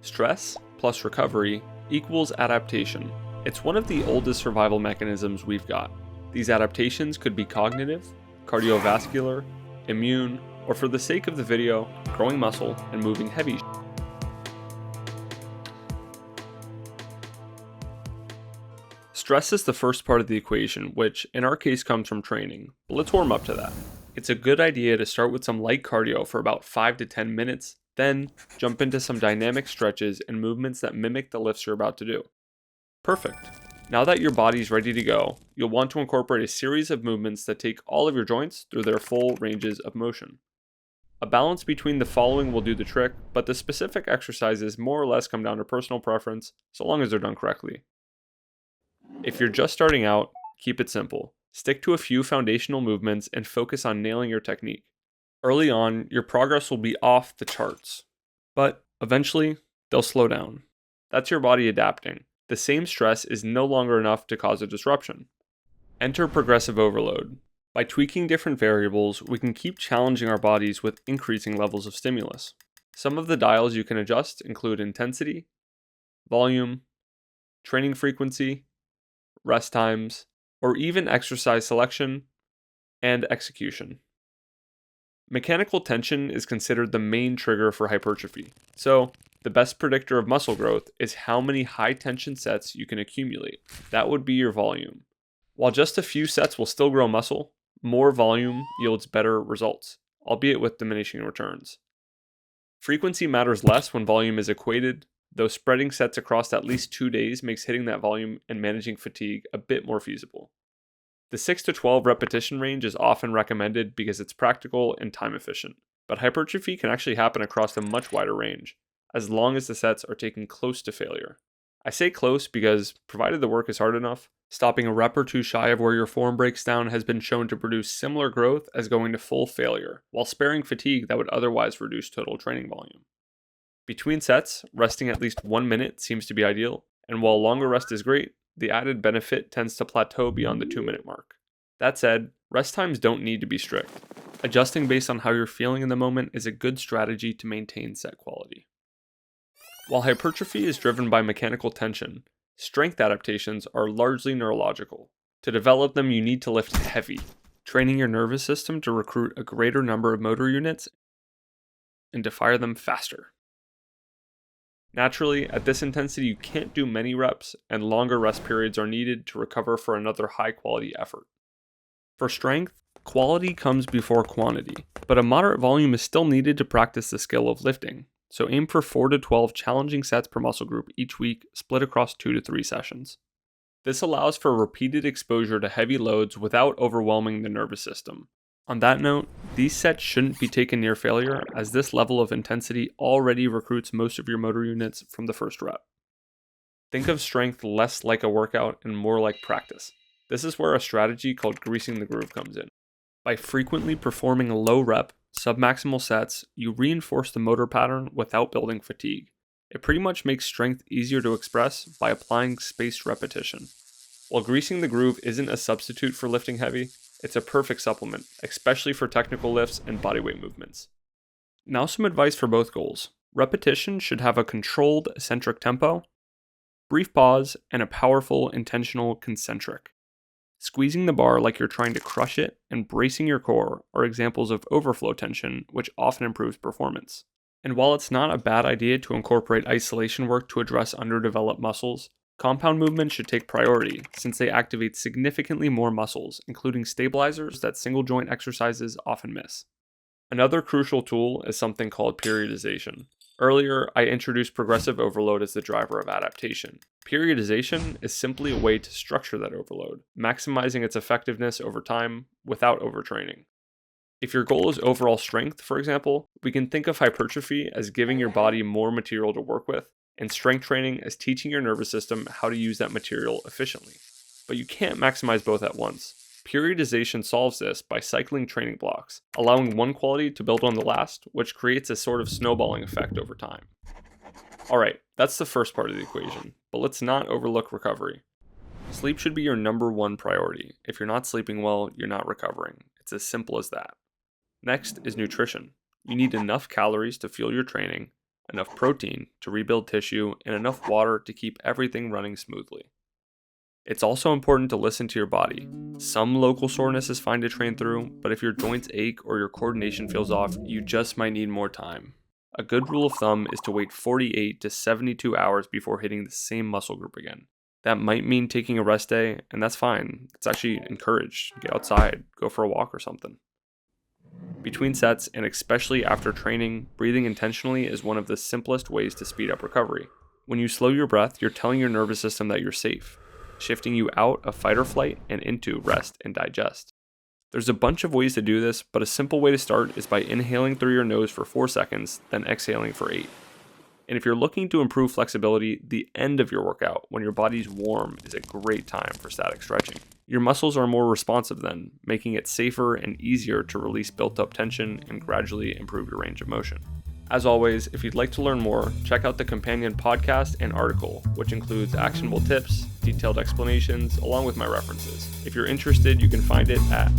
Stress plus recovery equals adaptation. It's one of the oldest survival mechanisms we've got. These adaptations could be cognitive, cardiovascular, immune, or for the sake of the video, growing muscle and moving heavy. Stress is the first part of the equation, which in our case comes from training, but let's warm up to that. It's a good idea to start with some light cardio for about 5 to 10 minutes, then jump into some dynamic stretches and movements that mimic the lifts you're about to do. Perfect. Now that your body's ready to go, you'll want to incorporate a series of movements that take all of your joints through their full ranges of motion. A balance between the following will do the trick, but the specific exercises more or less come down to personal preference, so long as they're done correctly. If you're just starting out, keep it simple. Stick to a few foundational movements and focus on nailing your technique. Early on, your progress will be off the charts, but eventually, they'll slow down. That's your body adapting. The same stress is no longer enough to cause a disruption. Enter progressive overload. By tweaking different variables, we can keep challenging our bodies with increasing levels of stimulus. Some of the dials you can adjust include intensity, volume, training frequency, rest times, or even exercise selection and execution. Mechanical tension is considered the main trigger for hypertrophy, so the best predictor of muscle growth is how many high tension sets you can accumulate. That would be your volume. While just a few sets will still grow muscle, more volume yields better results, albeit with diminishing returns. Frequency matters less when volume is equated, though spreading sets across at least 2 days makes hitting that volume and managing fatigue a bit more feasible. The 6 to 12 repetition range is often recommended because it's practical and time efficient, but hypertrophy can actually happen across a much wider range, as long as the sets are taken close to failure. I say close because, provided the work is hard enough, stopping a rep or two shy of where your form breaks down has been shown to produce similar growth as going to full failure, while sparing fatigue that would otherwise reduce total training volume. Between sets, resting at least 1 minute seems to be ideal, and while longer rest is great, the added benefit tends to plateau beyond the 2-minute mark. That said, rest times don't need to be strict. Adjusting based on how you're feeling in the moment is a good strategy to maintain set quality. While hypertrophy is driven by mechanical tension, strength adaptations are largely neurological. To develop them, you need to lift heavy, training your nervous system to recruit a greater number of motor units and to fire them faster. Naturally, at this intensity, you can't do many reps, and longer rest periods are needed to recover for another high-quality effort. For strength, quality comes before quantity, but a moderate volume is still needed to practice the skill of lifting, so aim for 4 to 12 challenging sets per muscle group each week, split across 2 to 3 sessions. This allows for repeated exposure to heavy loads without overwhelming the nervous system. On that note, these sets shouldn't be taken near failure, as this level of intensity already recruits most of your motor units from the first rep. Think of strength less like a workout and more like practice. This is where a strategy called greasing the groove comes in. By frequently performing low rep, submaximal sets, you reinforce the motor pattern without building fatigue. It pretty much makes strength easier to express by applying spaced repetition. While greasing the groove isn't a substitute for lifting heavy, it's a perfect supplement, especially for technical lifts and bodyweight movements. Now some advice for both goals. Repetition should have a controlled eccentric tempo, brief pause, and a powerful intentional concentric. Squeezing the bar like you're trying to crush it and bracing your core are examples of overflow tension, which often improves performance. And while it's not a bad idea to incorporate isolation work to address underdeveloped muscles, compound movements should take priority since they activate significantly more muscles, including stabilizers that single joint exercises often miss. Another crucial tool is something called periodization. Earlier, I introduced progressive overload as the driver of adaptation. Periodization is simply a way to structure that overload, maximizing its effectiveness over time without overtraining. If your goal is overall strength, for example, we can think of hypertrophy as giving your body more material to work with, and strength training as teaching your nervous system how to use that material efficiently. But you can't maximize both at once. Periodization solves this by cycling training blocks, allowing one quality to build on the last, which creates a sort of snowballing effect over time. Alright, that's the first part of the equation, but let's not overlook recovery. Sleep should be your number one priority. If you're not sleeping well, you're not recovering. It's as simple as that. Next is nutrition. You need enough calories to fuel your training, enough protein to rebuild tissue, and enough water to keep everything running smoothly. It's also important to listen to your body. Some local soreness is fine to train through, but if your joints ache or your coordination feels off, you just might need more time. A good rule of thumb is to wait 48 to 72 hours before hitting the same muscle group again. That might mean taking a rest day, and that's fine. It's actually encouraged. Get outside, go for a walk or something. Between sets, and especially after training, breathing intentionally is one of the simplest ways to speed up recovery. When you slow your breath, you're telling your nervous system that you're safe, shifting you out of fight or flight and into rest and digest. There's a bunch of ways to do this, but a simple way to start is by inhaling through your nose for 4 seconds, then exhaling for 8. And if you're looking to improve flexibility, the end of your workout, when your body's warm, is a great time for static stretching. Your muscles are more responsive then, making it safer and easier to release built-up tension and gradually improve your range of motion. As always, if you'd like to learn more, check out the companion podcast and article, which includes actionable tips, detailed explanations, along with my references. If you're interested, you can find it at